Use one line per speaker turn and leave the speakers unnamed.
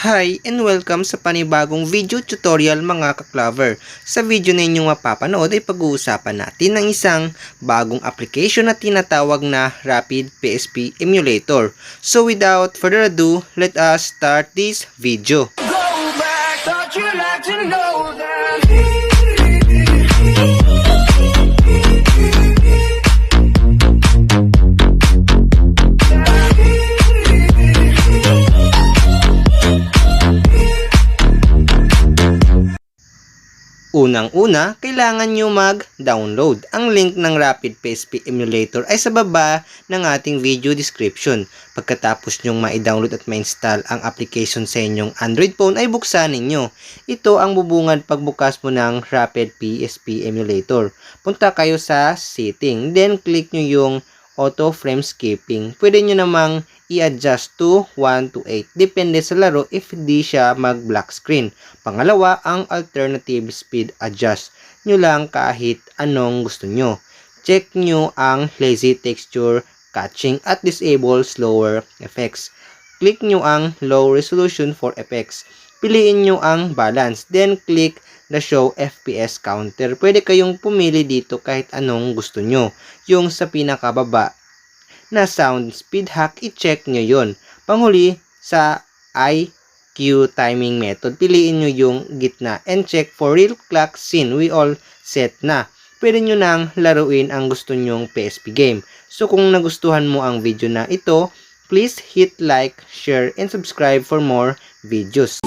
Hi and welcome sa panibagong video tutorial mga ka-Clover. Sa video na inyong mapapanood ay pag-uusapan natin ng isang bagong application na tinatawag na Rapid PSP Emulator. So without further ado, let us start this video. Unang-una, kailangan nyo mag-download. Ang link ng Rapid PSP Emulator ay sa baba ng ating video description. Pagkatapos nyong ma-download at ma-install ang application sa inyong Android phone ay buksan ninyo. Ito ang bubungad pagbukas mo ng Rapid PSP Emulator. Punta kayo sa setting, then click nyo yung auto frame skipping. Pwede nyo namang i-adjust to 1 to 8. Depende sa laro if di siya mag-black screen. Pangalawa, ang alternative speed adjust nyo lang kahit anong gusto nyo. Check nyo ang lazy texture catching at disable slower effects. Click nyo ang low resolution for effects. Piliin nyo ang balance. Then click the show FPS counter. Pwede kayong pumili dito kahit anong gusto nyo. Yung sa pinakababa na sound speed hack, i-check nyo yun. Panghuli, sa IQ timing method, piliin nyo yung gitna and check for real clock scene. We all set na. Pwede nyo nang laruin ang gusto nyong PSP game. So kung nagustuhan mo ang video na ito, please hit like, share, and subscribe for more videos.